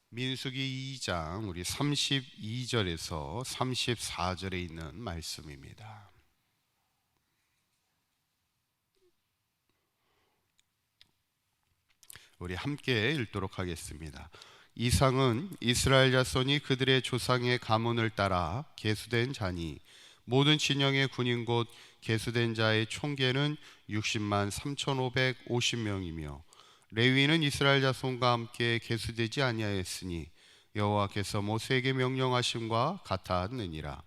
민수기 2장 우리 32절에서 34절에 있는 말씀입니다. 우리 함께 읽도록 하겠습니다. 이상은 이스라엘 자손이 그들의 조상의 가문을 따라 계수된 자니 모든 진영의 군인 곧 계수된 자의 총계는 60만 3,550명이며 레위는 이스라엘 자손과 함께 계수되지 아니하였으니 여호와께서 모세에게 명령하심과 같았느니라.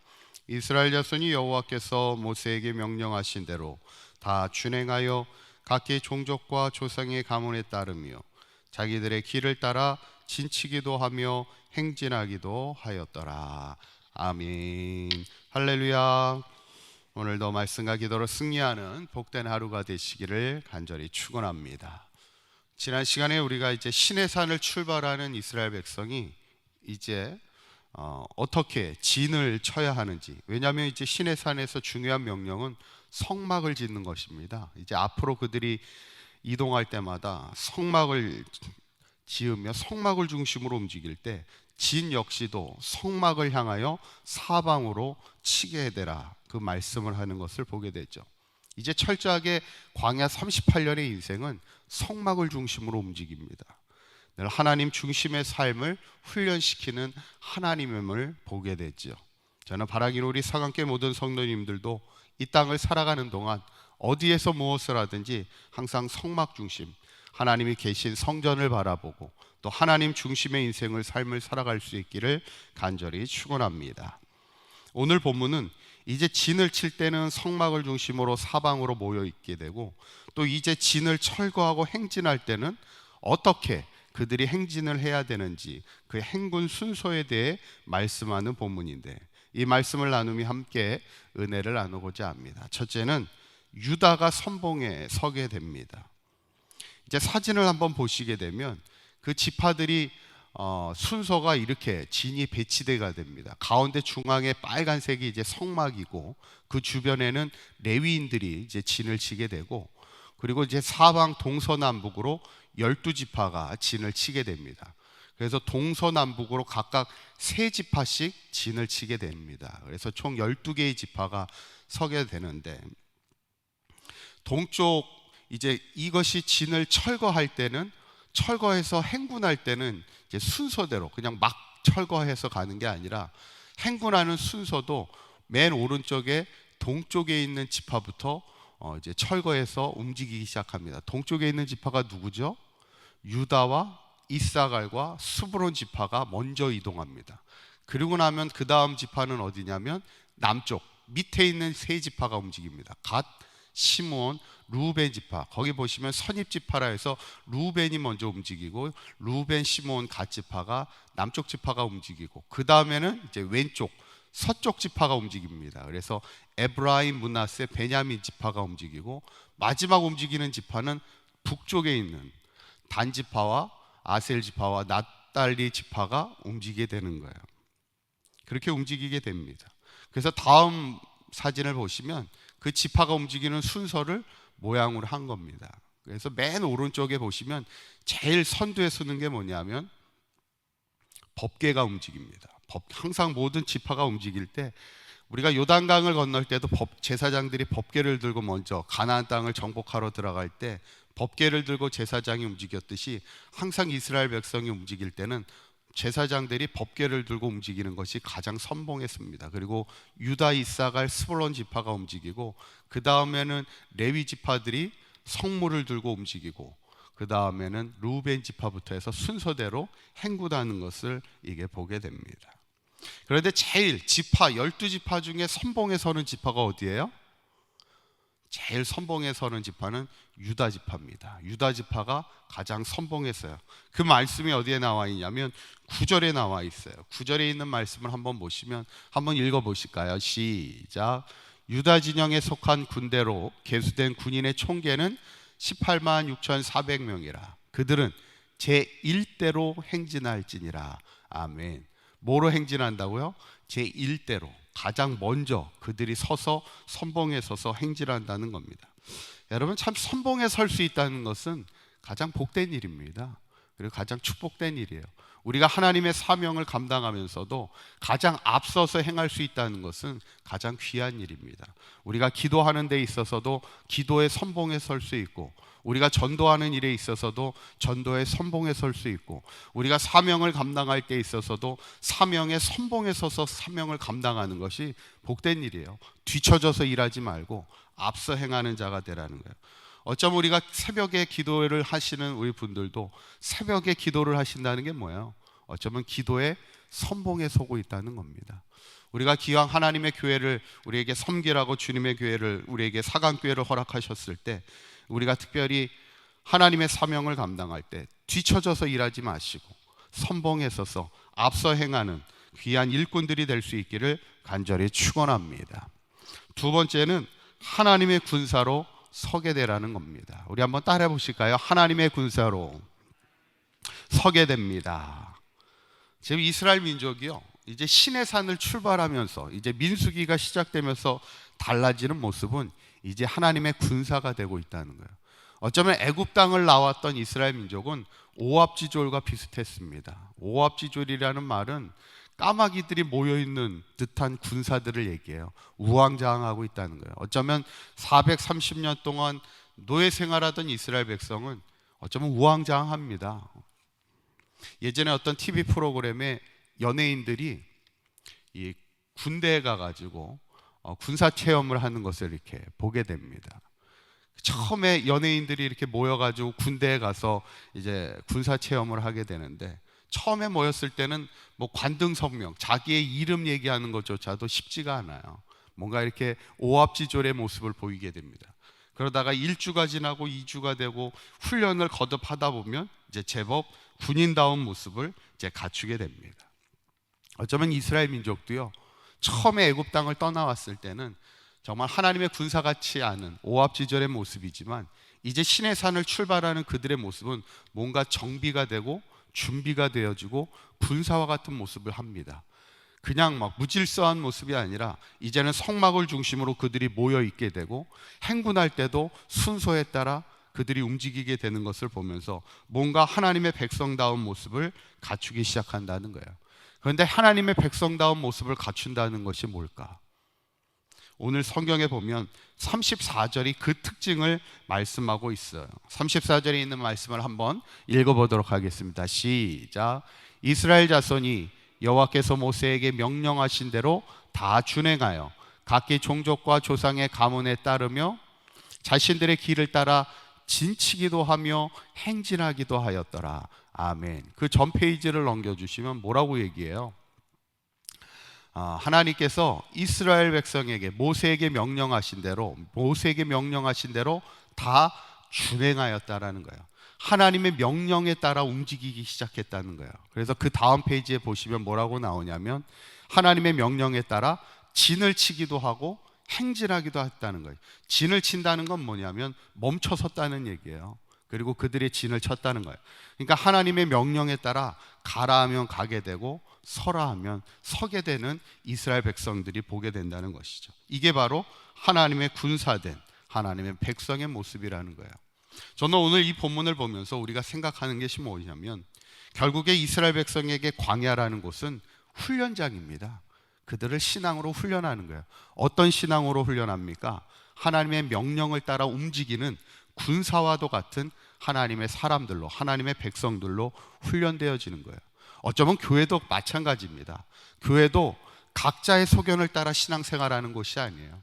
이스라엘 자손이 여호와께서 모세에게 명령하신 대로 다 준행하여 각기 종족과 조상의 가문에 따르며 자기들의 길을 따라 진치기도 하며 행진하기도 하였더라. 아멘. 할렐루야. 오늘도 말씀과 기도로 승리하는 복된 하루가 되시기를 간절히 축원합니다. 지난 시간에 우리가 이제 시내산을 출발하는 이스라엘 백성이 이제 어떻게 진을 쳐야 하는지, 왜냐하면 이제 시내산에서 중요한 명령은 성막을 짓는 것입니다. 이제 앞으로 그들이 이동할 때마다 성막을 지으며 성막을 중심으로 움직일 때 진 역시도 성막을 향하여 사방으로 치게 해대라, 그 말씀을 하는 것을 보게 되죠. 이제 철저하게 광야 38년의 인생은 성막을 중심으로 움직입니다. 늘 하나님 중심의 삶을 훈련시키는 하나님임을 보게 되죠. 저는 바라기는 우리 사강교회 모든 성도님들도 이 땅을 살아가는 동안 어디에서 무엇을 하든지 항상 성막 중심, 하나님이 계신 성전을 바라보고 또 하나님 중심의 인생을 삶을 살아갈 수 있기를 간절히 축원합니다. 오늘 본문은 이제 진을 칠 때는 성막을 중심으로 사방으로 모여 있게 되고, 또 이제 진을 철거하고 행진할 때는 어떻게 그들이 행진을 해야 되는지 그 행군 순서에 대해 말씀하는 본문인데, 이 말씀을 나누며 함께 은혜를 나누고자 합니다. 첫째는 유다가 선봉에 서게 됩니다. 이제 사진을 한번 보시게 되면 그 지파들이 순서가 이렇게 진이 배치되가 됩니다. 가운데 중앙에 빨간색이 이제 성막이고 그 주변에는 레위인들이 이제 진을 치게 되고, 그리고 이제 사방 동서남북으로 12지파가 진을 치게 됩니다. 그래서 동서남북으로 각각 3지파씩 진을 치게 됩니다. 그래서 총 12개의 지파가 서게 되는데, 동쪽 이제 이것이 진을 철거할 때는, 철거해서 행군할 때는 이제 순서대로 그냥 막 철거해서 가는 게 아니라 행군하는 순서도 맨 오른쪽에 동쪽에 있는 지파부터 이제 철거해서 움직이기 시작합니다. 동쪽에 있는 지파가 누구죠? 유다와 이사갈과 스브론 지파가 먼저 이동합니다. 그리고 나면 그 다음 지파는 어디냐면 남쪽 밑에 있는 3지파가 움직입니다. 갓, 시므온, 루벤 지파, 거기 보시면 선입 지파라 해서 루벤이 먼저 움직이고 루벤, 시므온, 갓 지파가 남쪽 지파가 움직이고, 그 다음에는 이제 왼쪽 서쪽 지파가 움직입니다. 그래서 에브라임, 므낫세, 베냐민 지파가 움직이고, 마지막 움직이는 지파는 북쪽에 있는 단 지파와 아셀 지파와 납달리 지파가 움직이게 되는 거예요. 그렇게 움직이게 됩니다. 그래서 다음 사진을 보시면 그 지파가 움직이는 순서를 모양으로 한 겁니다. 그래서 맨 오른쪽에 보시면 제일 선두에 서는 게 뭐냐면 법궤가 움직입니다. 항상 모든 지파가 움직일 때, 우리가 요단강을 건널 때도 제사장들이 법궤를 들고 먼저 가나안 땅을 정복하러 들어갈 때 법궤를 들고 제사장이 움직였듯이, 항상 이스라엘 백성이 움직일 때는 제사장들이 법궤를 들고 움직이는 것이 가장 선봉했습니다. 그리고 유다, 이사갈, 스불론 지파가 움직이고, 그 다음에는 레위 지파들이 성물을 들고 움직이고, 그 다음에는 루벤 지파부터 해서 순서대로 행군하는 것을 이게 보게 됩니다. 그런데 제일 지파 12지파 중에 선봉에 서는 지파가 어디예요? 제일 선봉에 서는 지파는 유다 지파입니다. 유다 지파가 가장 선봉에 서요. 그 말씀이 어디에 나와 있냐면 9절에 나와 있어요. 9절에 있는 말씀을 한번 보시면, 한번 읽어 보실까요? 시작. 유다 진영에 속한 군대로 계수된 군인의 총계는 18만 6,400명이라. 그들은 제1대로 행진할지니라. 아멘. 뭐로 행진한다고요? 제1대로, 가장 먼저 그들이 서서 선봉에 서서 행진한다는 겁니다. 여러분, 참 선봉에 설 수 있다는 것은 가장 복된 일입니다. 그리고 가장 축복된 일이에요. 우리가 하나님의 사명을 감당하면서도 가장 앞서서 행할 수 있다는 것은 가장 귀한 일입니다. 우리가 기도하는 데 있어서도 기도의 선봉에 설 수 있고, 우리가 전도하는 일에 있어서도 전도의 선봉에 설 수 있고, 우리가 사명을 감당할 때 있어서도 사명의 선봉에 서서 사명을 감당하는 것이 복된 일이에요. 뒤처져서 일하지 말고 앞서 행하는 자가 되라는 거예요. 어쩌면 우리가 새벽에 기도를 하시는 우리 분들도 새벽에 기도를 하신다는 게 뭐예요? 어쩌면 기도의 선봉에 서고 있다는 겁니다. 우리가 기왕 하나님의 교회를 우리에게 섬기라고 주님의 교회를 우리에게 사강교회를 허락하셨을 때, 우리가 특별히 하나님의 사명을 감당할 때 뒤처져서 일하지 마시고 선봉에 서서 앞서 행하는 귀한 일꾼들이 될 수 있기를 간절히 축원합니다. 두 번째는 하나님의 군사로 서게 되라는 겁니다. 우리 한번 따라해 보실까요? 하나님의 군사로 서게 됩니다. 지금 이스라엘 민족이요, 이제 신의 산을 출발하면서 이제 민수기가 시작되면서 달라지는 모습은 이제 하나님의 군사가 되고 있다는 거예요. 어쩌면 애굽 땅을 나왔던 이스라엘 민족은 오합지졸과 비슷했습니다. 오합지졸이라는 말은 까마귀들이 모여있는 듯한 군사들을 얘기해요. 우왕좌왕하고 있다는 거예요. 어쩌면 430년 동안 노예 생활하던 이스라엘 백성은 어쩌면 우왕좌왕합니다. 예전에 어떤 TV 프로그램에 연예인들이 이 군대에 가가지고 군사 체험을 하는 것을 이렇게 보게 됩니다. 처음에 연예인들이 이렇게 모여가지고 군대에 가서 이제 군사 체험을 하게 되는데, 처음에 모였을 때는 뭐 관등성명, 자기의 이름 얘기하는 것조차도 쉽지가 않아요. 뭔가 이렇게 오합지졸의 모습을 보이게 됩니다. 그러다가 1주가 지나고 2주가 되고 훈련을 거듭하다 보면 이제 제법 군인다운 모습을 이제 갖추게 됩니다. 어쩌면 이스라엘 민족도요, 처음에 애굽 땅을 떠나왔을 때는 정말 하나님의 군사 같지 않은 오합지졸의 모습이지만, 이제 신의 산을 출발하는 그들의 모습은 뭔가 정비가 되고 준비가 되어지고 군사와 같은 모습을 합니다. 그냥 막 무질서한 모습이 아니라 이제는 성막을 중심으로 그들이 모여 있게 되고, 행군할 때도 순서에 따라 그들이 움직이게 되는 것을 보면서 뭔가 하나님의 백성다운 모습을 갖추기 시작한다는 거예요. 그런데 하나님의 백성다운 모습을 갖춘다는 것이 뭘까? 오늘 성경에 보면 34절이 그 특징을 말씀하고 있어요. 34절에 있는 말씀을 한번 읽어보도록 하겠습니다. 시작. 이스라엘 자손이 여호와께서 모세에게 명령하신 대로 다 준행하여 각기 종족과 조상의 가문에 따르며 자신들의 길을 따라 진치기도 하며 행진하기도 하였더라. 아멘. 그 전 페이지를 넘겨주시면 뭐라고 얘기해요? 하나님께서 이스라엘 백성에게 모세에게 명령하신 대로 다 준행하였다라는 거예요. 하나님의 명령에 따라 움직이기 시작했다는 거예요. 그래서 그 다음 페이지에 보시면 뭐라고 나오냐면, 하나님의 명령에 따라 진을 치기도 하고 행진하기도 했다는 거예요. 진을 친다는 건 뭐냐면 멈춰섰다는 얘기예요. 그리고 그들의 진을 쳤다는 거예요. 그러니까 하나님의 명령에 따라 가라 하면 가게 되고 서라 하면 서게 되는 이스라엘 백성들이 보게 된다는 것이죠. 이게 바로 하나님의 군사된 하나님의 백성의 모습이라는 거예요. 저는 오늘 이 본문을 보면서 우리가 생각하는 것이 뭐냐면, 결국에 이스라엘 백성에게 광야라는 곳은 훈련장입니다. 그들을 신앙으로 훈련하는 거예요. 어떤 신앙으로 훈련합니까? 하나님의 명령을 따라 움직이는 군사와도 같은 하나님의 사람들로, 하나님의 백성들로 훈련되어지는 거예요. 어쩌면 교회도 마찬가지입니다. 교회도 각자의 소견을 따라 신앙생활하는 곳이 아니에요.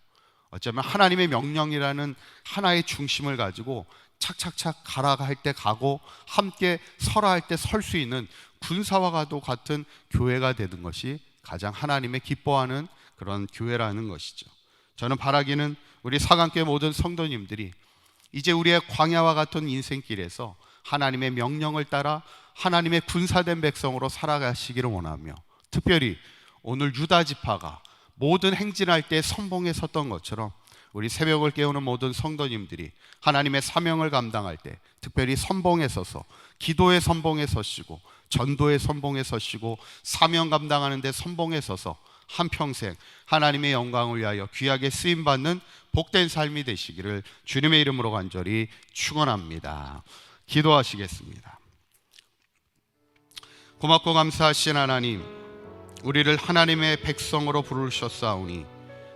어쩌면 하나님의 명령이라는 하나의 중심을 가지고 착착착 가라 할 때 가고 함께 서라 할 때 설 수 있는 군사와도 같은 교회가 되는 것이 가장 하나님의 기뻐하는 그런 교회라는 것이죠. 저는 바라기는 우리 사강교회 모든 성도님들이 이제 우리의 광야와 같은 인생길에서 하나님의 명령을 따라 하나님의 군사된 백성으로 살아가시기를 원하며, 특별히 오늘 유다 지파가 모든 행진할 때 선봉에 섰던 것처럼 우리 새벽을 깨우는 모든 성도님들이 하나님의 사명을 감당할 때 특별히 선봉에 서서 기도의 선봉에 서시고 전도의 선봉에 서시고 사명 감당하는 데 선봉에 서서 한평생 하나님의 영광을 위하여 귀하게 쓰임받는 복된 삶이 되시기를 주님의 이름으로 간절히 축원합니다. 기도하시겠습니다. 고맙고 감사하신 하나님, 우리를 하나님의 백성으로 부르셨사오니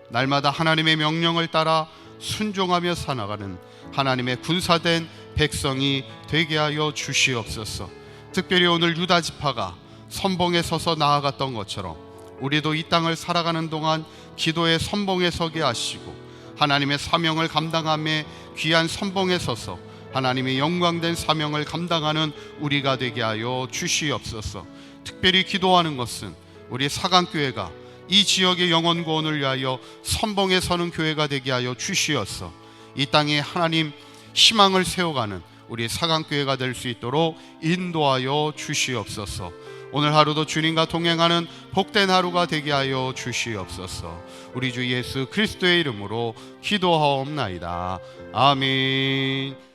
날마다 하나님의 명령을 따라 순종하며 살아가는 하나님의 군사된 백성이 되게 하여 주시옵소서. 특별히 오늘 유다 지파가 선봉에 서서 나아갔던 것처럼 우리도 이 땅을 살아가는 동안 기도의 선봉에 서게 하시고 하나님의 사명을 감당함에 귀한 선봉에 서서 하나님의 영광된 사명을 감당하는 우리가 되게 하여 주시옵소서. 특별히 기도하는 것은 우리 사강교회가 이 지역의 영혼 구원을 위하여 선봉에 서는 교회가 되게 하여 주시옵소서. 이 땅에 하나님 희망을 세워가는 우리 사강교회가 될 수 있도록 인도하여 주시옵소서. 오늘 하루도 주님과 동행하는 복된 하루가 되게 하여 주시옵소서. 우리 주 예수 그리스도의 이름으로 기도하옵나이다. 아멘.